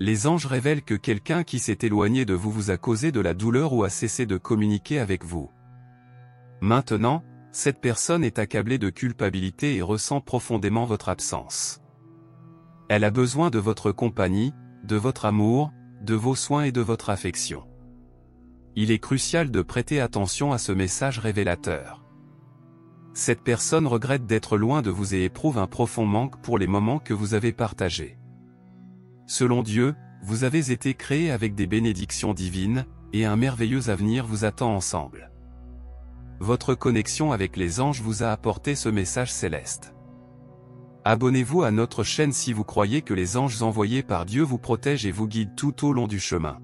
Les anges révèlent que quelqu'un qui s'est éloigné de vous vous a causé de la douleur ou a cessé de communiquer avec vous. Maintenant, cette personne est accablée de culpabilité et ressent profondément votre absence. Elle a besoin de votre compagnie, de votre amour, de vos soins et de votre affection. Il est crucial de prêter attention à ce message révélateur. Cette personne regrette d'être loin de vous et éprouve un profond manque pour les moments que vous avez partagés. Selon Dieu, vous avez été créés avec des bénédictions divines, et un merveilleux avenir vous attend ensemble. Votre connexion avec les anges vous a apporté ce message céleste. Abonnez-vous à notre chaîne si vous croyez que les anges envoyés par Dieu vous protègent et vous guident tout au long du chemin.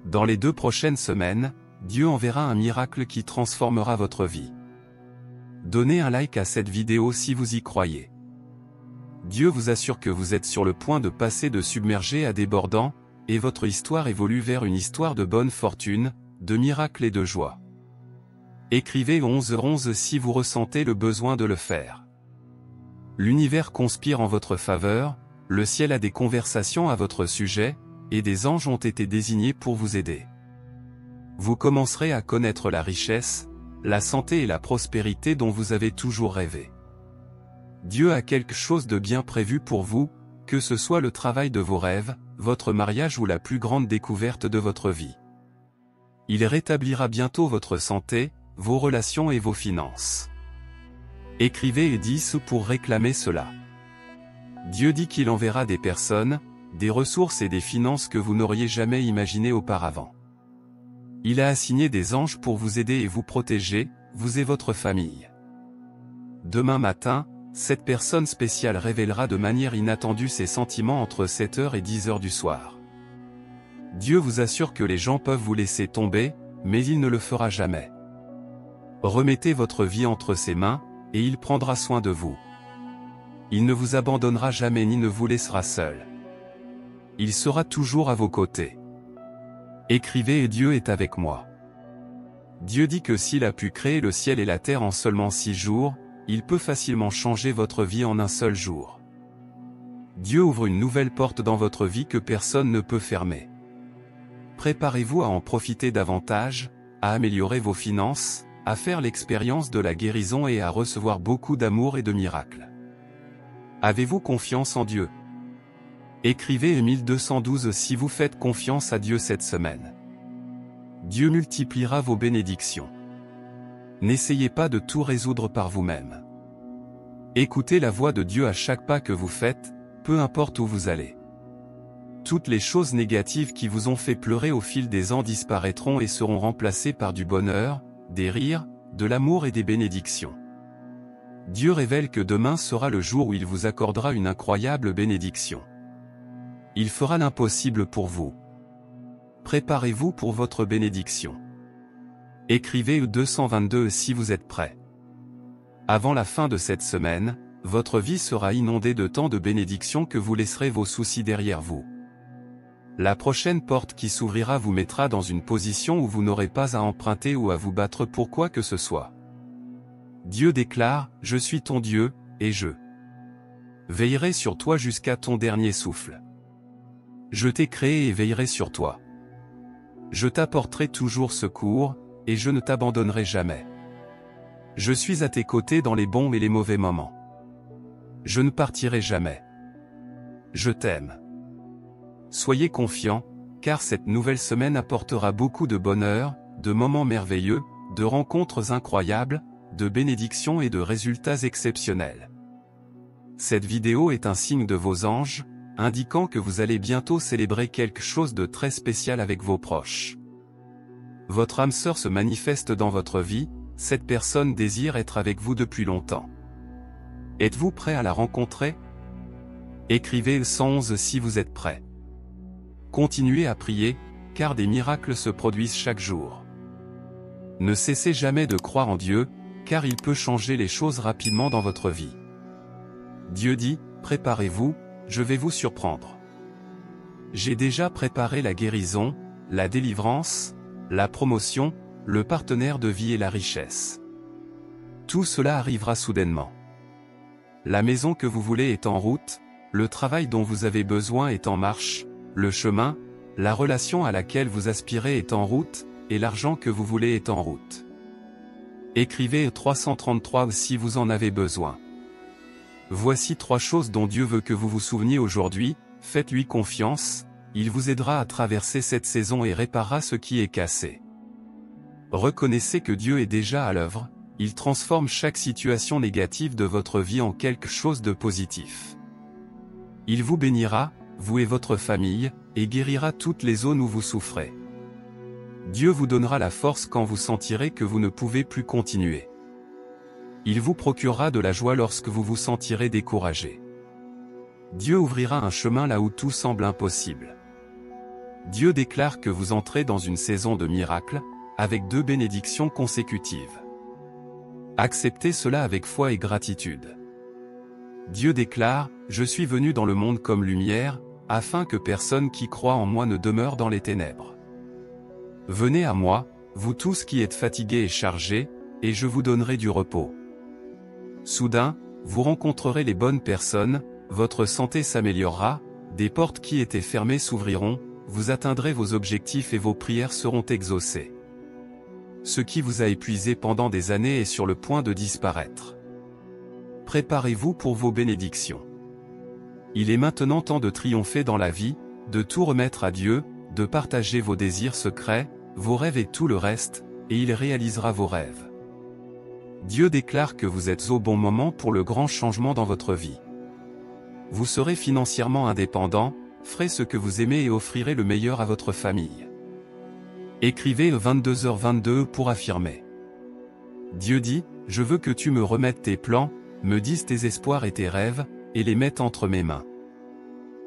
Dans les 2 prochaines semaines, Dieu enverra un miracle qui transformera votre vie. Donnez un like à cette vidéo si vous y croyez. Dieu vous assure que vous êtes sur le point de passer de submergé à débordant, et votre histoire évolue vers une histoire de bonne fortune, de miracles et de joie. Écrivez 11 si vous ressentez le besoin de le faire. L'univers conspire en votre faveur, le ciel a des conversations à votre sujet, et des anges ont été désignés pour vous aider. Vous commencerez à connaître la richesse, la santé et la prospérité dont vous avez toujours rêvé. Dieu a quelque chose de bien prévu pour vous, que ce soit le travail de vos rêves, votre mariage ou la plus grande découverte de votre vie. Il rétablira bientôt votre santé, vos relations et vos finances. Écrivez 10 pour réclamer cela. Dieu dit qu'il enverra des personnes, des ressources et des finances que vous n'auriez jamais imaginées auparavant. Il a assigné des anges pour vous aider et vous protéger, vous et votre famille. Demain matin, cette personne spéciale révélera de manière inattendue ses sentiments entre 7h et 10h du soir. Dieu vous assure que les gens peuvent vous laisser tomber, mais il ne le fera jamais. Remettez votre vie entre ses mains, et il prendra soin de vous. Il ne vous abandonnera jamais ni ne vous laissera seul. Il sera toujours à vos côtés. Écrivez et Dieu est avec moi. Dieu dit que s'il a pu créer le ciel et la terre en seulement 6 jours, il peut facilement changer votre vie en un seul jour. Dieu ouvre une nouvelle porte dans votre vie que personne ne peut fermer. Préparez-vous à en profiter davantage, à améliorer vos finances, à faire l'expérience de la guérison et à recevoir beaucoup d'amour et de miracles. Avez-vous confiance en Dieu? Écrivez 1212 si vous faites confiance à Dieu cette semaine. Dieu multipliera vos bénédictions. N'essayez pas de tout résoudre par vous-même. Écoutez la voix de Dieu à chaque pas que vous faites, peu importe où vous allez. Toutes les choses négatives qui vous ont fait pleurer au fil des ans disparaîtront et seront remplacées par du bonheur, des rires, de l'amour et des bénédictions. Dieu révèle que demain sera le jour où il vous accordera une incroyable bénédiction. Il fera l'impossible pour vous. Préparez-vous pour votre bénédiction. Écrivez 222 si vous êtes prêt. Avant la fin de cette semaine, votre vie sera inondée de tant de bénédictions que vous laisserez vos soucis derrière vous. La prochaine porte qui s'ouvrira vous mettra dans une position où vous n'aurez pas à emprunter ou à vous battre pour quoi que ce soit. Dieu déclare, « Je suis ton Dieu, et je veillerai sur toi jusqu'à ton dernier souffle. Je t'ai créé et veillerai sur toi. Je t'apporterai toujours secours, et je ne t'abandonnerai jamais. Je suis à tes côtés dans les bons et les mauvais moments. Je ne partirai jamais. Je t'aime. » Soyez confiants, car cette nouvelle semaine apportera beaucoup de bonheur, de moments merveilleux, de rencontres incroyables, de bénédictions et de résultats exceptionnels. Cette vidéo est un signe de vos anges, indiquant que vous allez bientôt célébrer quelque chose de très spécial avec vos proches. Votre âme sœur se manifeste dans votre vie, cette personne désire être avec vous depuis longtemps. Êtes-vous prêt à la rencontrer? Écrivez 111 si vous êtes prêt. Continuez à prier, car des miracles se produisent chaque jour. Ne cessez jamais de croire en Dieu, car il peut changer les choses rapidement dans votre vie. Dieu dit, préparez-vous, je vais vous surprendre. J'ai déjà préparé la guérison, la délivrance, la promotion, le partenaire de vie et la richesse. Tout cela arrivera soudainement. La maison que vous voulez est en route, le travail dont vous avez besoin est en marche, le chemin, la relation à laquelle vous aspirez est en route, et l'argent que vous voulez est en route. Écrivez 333 si vous en avez besoin. Voici 3 choses dont Dieu veut que vous vous souveniez aujourd'hui, faites-lui confiance, il vous aidera à traverser cette saison et réparera ce qui est cassé. Reconnaissez que Dieu est déjà à l'œuvre, il transforme chaque situation négative de votre vie en quelque chose de positif. Il vous bénira, vous et votre famille, et guérira toutes les zones où vous souffrez. Dieu vous donnera la force quand vous sentirez que vous ne pouvez plus continuer. Il vous procurera de la joie lorsque vous vous sentirez découragé. Dieu ouvrira un chemin là où tout semble impossible. Dieu déclare que vous entrez dans une saison de miracles, avec 2 bénédictions consécutives. Acceptez cela avec foi et gratitude. Dieu déclare, « Je suis venu dans le monde comme lumière, afin que personne qui croit en moi ne demeure dans les ténèbres. Venez à moi, vous tous qui êtes fatigués et chargés, et je vous donnerai du repos. » Soudain, vous rencontrerez les bonnes personnes, votre santé s'améliorera, des portes qui étaient fermées s'ouvriront, vous atteindrez vos objectifs et vos prières seront exaucées. Ce qui vous a épuisé pendant des années est sur le point de disparaître. Préparez-vous pour vos bénédictions. Il est maintenant temps de triompher dans la vie, de tout remettre à Dieu, de partager vos désirs secrets, vos rêves et tout le reste, et il réalisera vos rêves. Dieu déclare que vous êtes au bon moment pour le grand changement dans votre vie. Vous serez financièrement indépendant, ferez ce que vous aimez et offrirez le meilleur à votre famille. Écrivez 22h22 pour affirmer. Dieu dit, « Je veux que tu me remettes tes plans, me dises tes espoirs et tes rêves, et les mettes entre mes mains.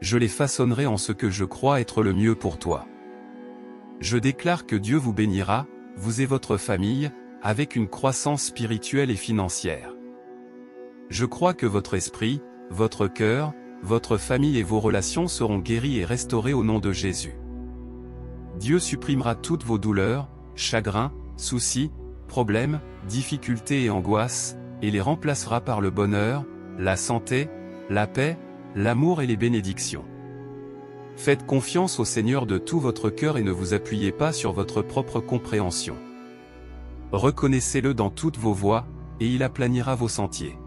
Je les façonnerai en ce que je crois être le mieux pour toi. » Je déclare que Dieu vous bénira, vous et votre famille, avec une croissance spirituelle et financière. Je crois que votre esprit, votre cœur, votre famille et vos relations seront guéris et restaurés au nom de Jésus. Dieu supprimera toutes vos douleurs, chagrins, soucis, problèmes, difficultés et angoisses, et les remplacera par le bonheur, la santé, la paix, l'amour et les bénédictions. Faites confiance au Seigneur de tout votre cœur et ne vous appuyez pas sur votre propre compréhension. Reconnaissez-le dans toutes vos voies, et il aplanira vos sentiers.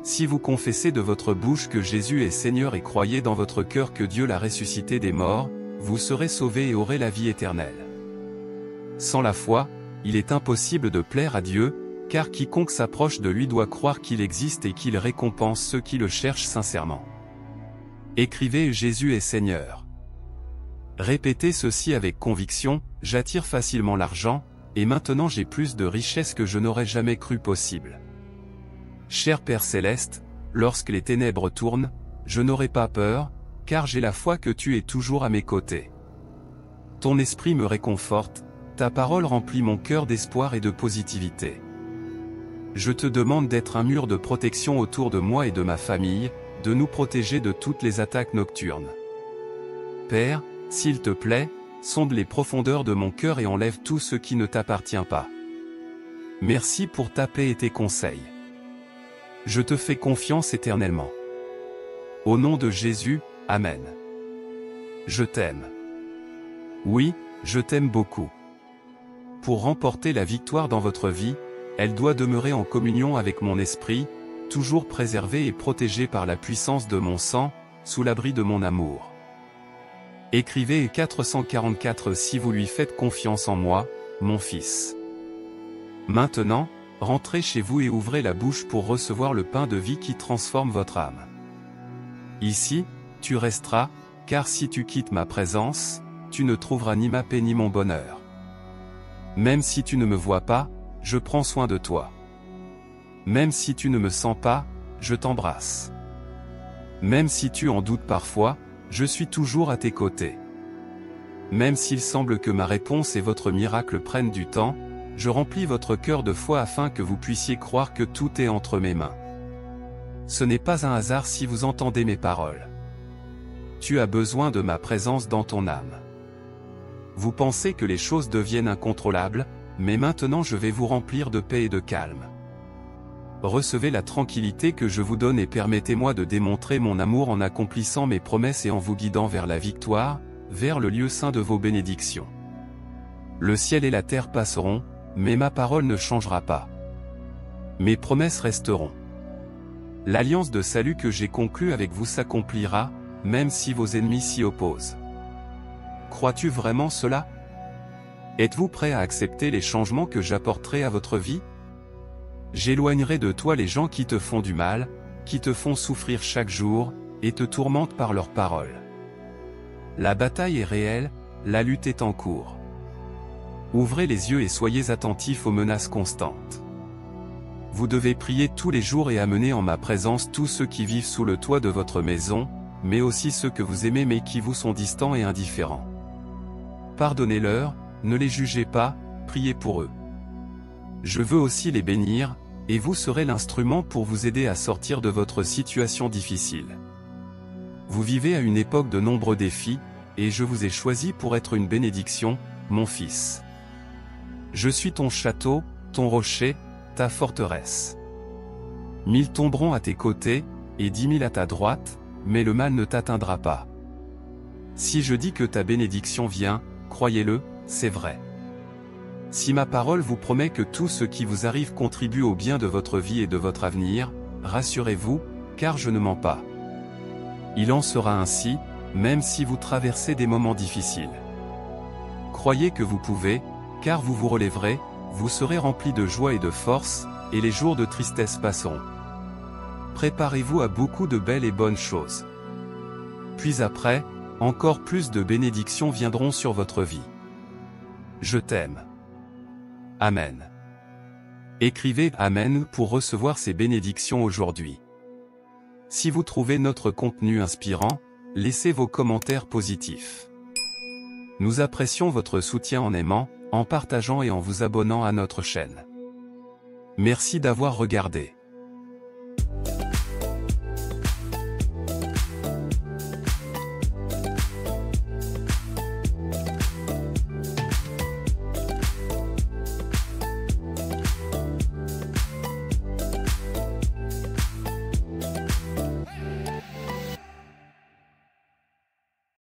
Si vous confessez de votre bouche que Jésus est Seigneur et croyez dans votre cœur que Dieu l'a ressuscité des morts, vous serez sauvés et aurez la vie éternelle. Sans la foi, il est impossible de plaire à Dieu, car quiconque s'approche de lui doit croire qu'il existe et qu'il récompense ceux qui le cherchent sincèrement. Écrivez « Jésus est Seigneur ». Répétez ceci avec conviction, « J'attire facilement l'argent, et maintenant j'ai plus de richesses que je n'aurais jamais cru possible. » Cher Père Céleste, lorsque les ténèbres tournent, je n'aurai pas peur, car j'ai la foi que tu es toujours à mes côtés. Ton esprit me réconforte, ta parole remplit mon cœur d'espoir et de positivité. Je te demande d'être un mur de protection autour de moi et de ma famille, de nous protéger de toutes les attaques nocturnes. Père, s'il te plaît, sonde les profondeurs de mon cœur et enlève tout ce qui ne t'appartient pas. Merci pour ta paix et tes conseils. Je te fais confiance éternellement. Au nom de Jésus, Amen. Je t'aime. Oui, je t'aime beaucoup. Pour remporter la victoire dans votre vie, elle doit demeurer en communion avec mon esprit, toujours préservée et protégée par la puissance de mon sang, sous l'abri de mon amour. Écrivez 444 si vous lui faites confiance en moi, mon fils. Maintenant, rentrez chez vous et ouvrez la bouche pour recevoir le pain de vie qui transforme votre âme. Ici, tu resteras, car si tu quittes ma présence, tu ne trouveras ni ma paix ni mon bonheur. Même si tu ne me vois pas, je prends soin de toi. Même si tu ne me sens pas, je t'embrasse. Même si tu en doutes parfois, je suis toujours à tes côtés. Même s'il semble que ma réponse et votre miracle prennent du temps, je remplis votre cœur de foi afin que vous puissiez croire que tout est entre mes mains. Ce n'est pas un hasard si vous entendez mes paroles. Tu as besoin de ma présence dans ton âme. Vous pensez que les choses deviennent incontrôlables, mais maintenant je vais vous remplir de paix et de calme. recevez la tranquillité que je vous donne et permettez-moi de démontrer mon amour en accomplissant mes promesses et en vous guidant vers la victoire, vers le lieu saint de vos bénédictions. Le ciel et la terre passeront, mais ma parole ne changera pas. Mes promesses resteront. L'alliance de salut que j'ai conclue avec vous s'accomplira, même si vos ennemis s'y opposent. Crois-tu vraiment cela? Êtes-vous prêt à accepter les changements que j'apporterai à votre vie? J'éloignerai de toi les gens qui te font du mal, qui te font souffrir chaque jour, et te tourmentent par leurs paroles. La bataille est réelle, la lutte est en cours. Ouvrez les yeux et soyez attentifs aux menaces constantes. Vous devez prier tous les jours et amener en ma présence tous ceux qui vivent sous le toit de votre maison, mais aussi ceux que vous aimez mais qui vous sont distants et indifférents. Pardonnez-leur, ne les jugez pas, priez pour eux. Je veux aussi les bénir, et vous serez l'instrument pour vous aider à sortir de votre situation difficile. Vous vivez à une époque de nombreux défis, et je vous ai choisi pour être une bénédiction, mon fils. Je suis ton château, ton rocher, ta forteresse. 1000 tomberont à tes côtés, et 10 000 à ta droite, mais le mal ne t'atteindra pas. Si je dis que ta bénédiction vient, croyez-le, c'est vrai. Si ma parole vous promet que tout ce qui vous arrive contribue au bien de votre vie et de votre avenir, rassurez-vous, car je ne mens pas. Il en sera ainsi, même si vous traversez des moments difficiles. Croyez que vous pouvez, car vous vous relèverez, vous serez remplis de joie et de force, et les jours de tristesse passeront. Préparez-vous à beaucoup de belles et bonnes choses. Puis après, encore plus de bénédictions viendront sur votre vie. Je t'aime. Amen. Écrivez Amen pour recevoir ces bénédictions aujourd'hui. Si vous trouvez notre contenu inspirant, laissez vos commentaires positifs. Nous apprécions votre soutien en aimant, en partageant et en vous abonnant à notre chaîne. Merci d'avoir regardé.